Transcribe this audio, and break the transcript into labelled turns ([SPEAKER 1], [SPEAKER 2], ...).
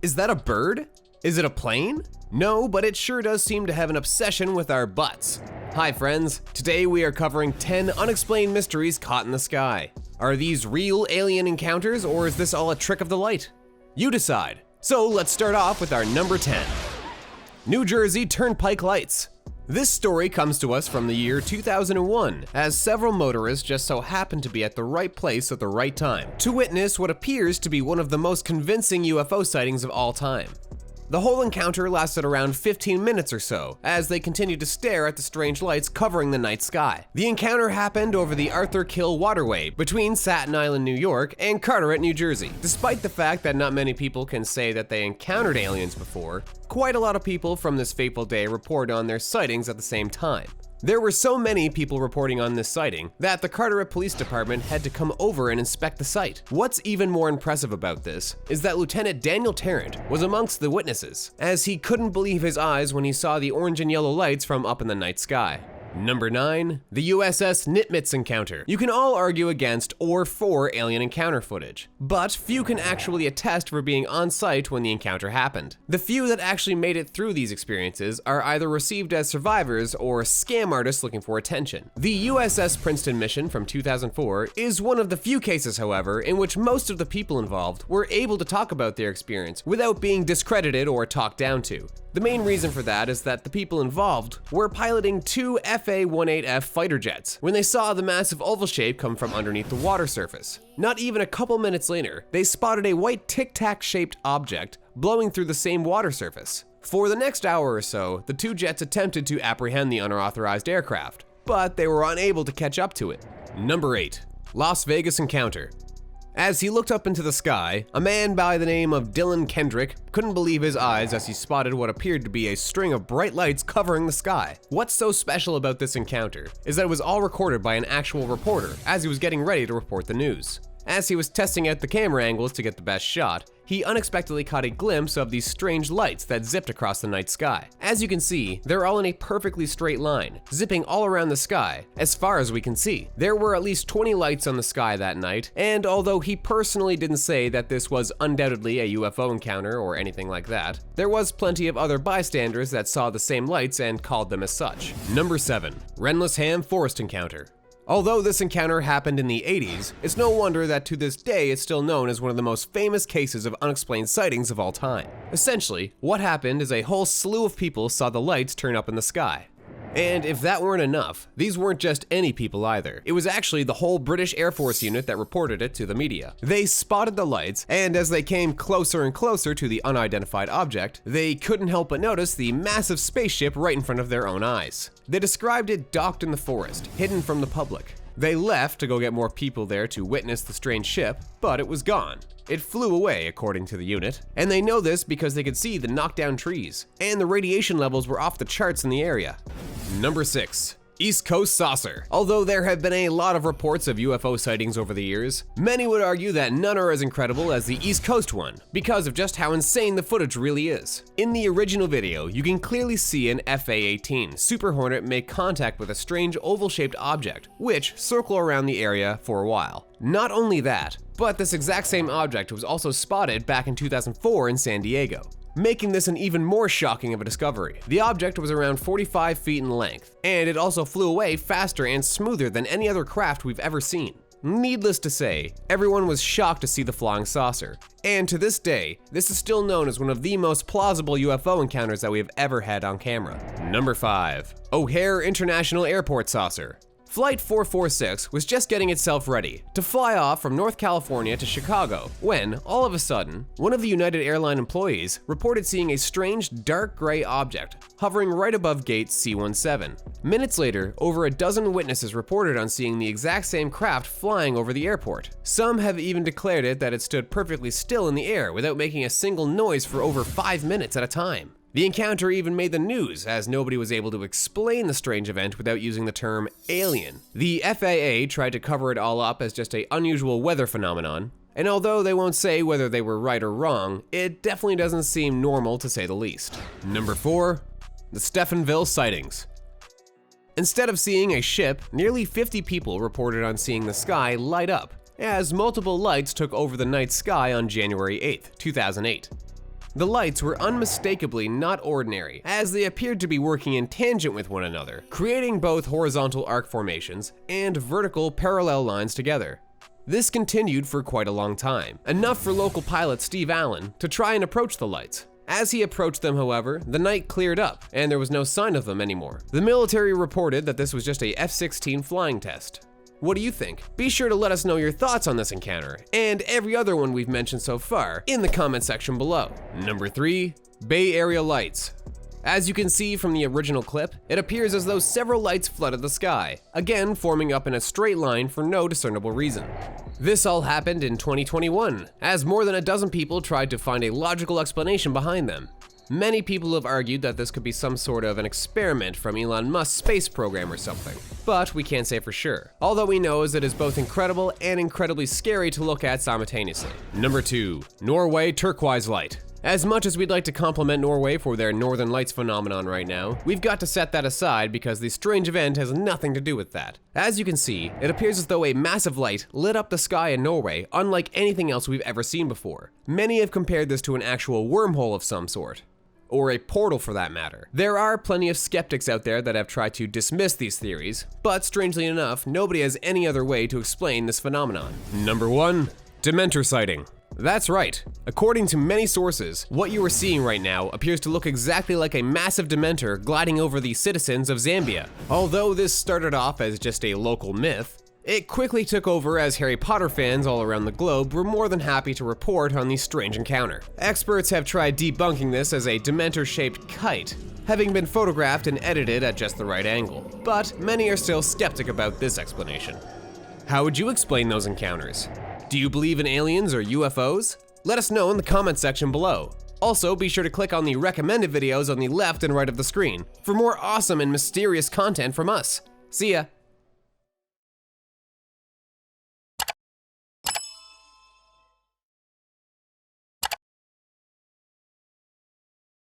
[SPEAKER 1] Is that a bird? Is it a plane? No, but it sure does seem to have an obsession with our butts. Hi friends, today we are covering 10 unexplained mysteries caught in the sky. Are these real alien encounters, or is this all a trick of the light? You decide. So let's start off with our number 10. New Jersey Turnpike Lights. This story comes to us from the year 2001, as several motorists just so happened to be at the right place at the right time to witness what appears to be one of the most convincing UFO sightings of all time. The whole encounter lasted around 15 minutes or so, as they continued to stare at the strange lights covering the night sky. The encounter happened over the Arthur Kill Waterway between Staten Island, New York and Carteret, New Jersey. Despite the fact that not many people can say that they encountered aliens before, quite a lot of people from this fateful day reported on their sightings at the same time. There were so many people reporting on this sighting that the Carteret Police Department had to come over and inspect the site. What's even more impressive about this is that Lieutenant Daniel Tarrant was amongst the witnesses, as he couldn't believe his eyes when he saw the orange and yellow lights from up in the night sky. Number 9. The USS Nimitz Encounter. You can all argue against or for alien encounter footage, but few can actually attest for being on site when the encounter happened. The few that actually made it through these experiences are either received as survivors or scam artists looking for attention. The USS Princeton mission from 2004 is one of the few cases, however, in which most of the people involved were able to talk about their experience without being discredited or talked down to. The main reason for that is that the people involved were piloting two FA-18F fighter jets when they saw the massive oval shape come from underneath the water surface. Not even a couple minutes later, they spotted a white tic-tac shaped object blowing through the same water surface. For the next hour or so, the two jets attempted to apprehend the unauthorized aircraft, but they were unable to catch up to it. Number 8. Las Vegas Encounter. As he looked up into the sky, a man by the name of Dylan Kendrick couldn't believe his eyes as he spotted what appeared to be a string of bright lights covering the sky. What's so special about this encounter is that it was all recorded by an actual reporter as he was getting ready to report the news. As he was testing out the camera angles to get the best shot, he unexpectedly caught a glimpse of these strange lights that zipped across the night sky. As you can see, they're all in a perfectly straight line, zipping all around the sky, as far as we can see. There were at least 20 lights on the sky that night, and although he personally didn't say that this was undoubtedly a UFO encounter or anything like that, there was plenty of other bystanders that saw the same lights and called them as such. Number 7. Rendless Forest Encounter. Although this encounter happened in the 80s, it's no wonder that to this day it's still known as one of the most famous cases of unexplained sightings of all time. Essentially, what happened is a whole slew of people saw the lights turn up in the sky. And if that weren't enough, these weren't just any people either. It was actually the whole British Air Force unit that reported it to the media. They spotted the lights, and as they came closer and closer to the unidentified object, they couldn't help but notice the massive spaceship right in front of their own eyes. They described it docked in the forest, hidden from the public. They left to go get more people there to witness the strange ship, but it was gone. It flew away, according to the unit, and they know this because they could see the knockdown trees, and the radiation levels were off the charts in the area. Number 6. East Coast Saucer. Although there have been a lot of reports of UFO sightings over the years, many would argue that none are as incredible as the East Coast one, because of just how insane the footage really is. In the original video, you can clearly see an FA-18 Super Hornet make contact with a strange oval-shaped object, which circled around the area for a while. Not only that, but this exact same object was also spotted back in 2004 in San Diego, making this an even more shocking of a discovery. The object was around 45 feet in length, and it also flew away faster and smoother than any other craft we've ever seen. Needless to say, everyone was shocked to see the flying saucer, and to this day, this is still known as one of the most plausible UFO encounters that we have ever had on camera. Number 5. O'Hare International Airport Saucer. Flight 446 was just getting itself ready to fly off from North California to Chicago when, all of a sudden, one of the United Airlines employees reported seeing a strange dark gray object hovering right above gate C-17. Minutes later, over a dozen witnesses reported on seeing the exact same craft flying over the airport. Some have even declared that it stood perfectly still in the air without making a single noise for over 5 minutes at a time. The encounter even made the news, as nobody was able to explain the strange event without using the term alien. The FAA tried to cover it all up as just an unusual weather phenomenon, and although they won't say whether they were right or wrong, it definitely doesn't seem normal to say the least. Number 4. The Senecaville Sightings. Instead of seeing a ship, nearly 50 people reported on seeing the sky light up, as multiple lights took over the night sky on January 8, 2008. The lights were unmistakably not ordinary, as they appeared to be working in tangent with one another, creating both horizontal arc formations and vertical parallel lines together. This continued for quite a long time, enough for local pilot Steve Allen to try and approach the lights. As he approached them, however, the night cleared up, and there was no sign of them anymore. The military reported that this was just a F-16 flying test. What do you think? Be sure to let us know your thoughts on this encounter, and every other one we've mentioned so far, in the comment section below. Number 3. Bay Area lights. As you can see from the original clip, it appears as though several lights flooded the sky, again forming up in a straight line for no discernible reason. This all happened in 2021, as more than a dozen people tried to find a logical explanation behind them. Many people have argued that this could be some sort of an experiment from Elon Musk's space program or something, but we can't say for sure. All that we know is it is both incredible and incredibly scary to look at simultaneously. Number 2. Norway Turquoise light. As much as we'd like to compliment Norway for their Northern Lights phenomenon right now, we've got to set that aside because the strange event has nothing to do with that. As you can see, it appears as though a massive light lit up the sky in Norway unlike anything else we've ever seen before. Many have compared this to an actual wormhole of some sort, or a portal for that matter. There are plenty of skeptics out there that have tried to dismiss these theories, but strangely enough, nobody has any other way to explain this phenomenon. Number 1. Dementor sighting. That's right. According to many sources, what you are seeing right now appears to look exactly like a massive Dementor gliding over the citizens of Zambia. Although this started off as just a local myth, it quickly took over as Harry Potter fans all around the globe were more than happy to report on the strange encounter. Experts have tried debunking this as a Dementor-shaped kite, having been photographed and edited at just the right angle, but many are still skeptic about this explanation. How would you explain those encounters? Do you believe in aliens or UFOs? Let us know in the comment section below. Also, be sure to click on the recommended videos on the left and right of the screen for more awesome and mysterious content from us. See ya!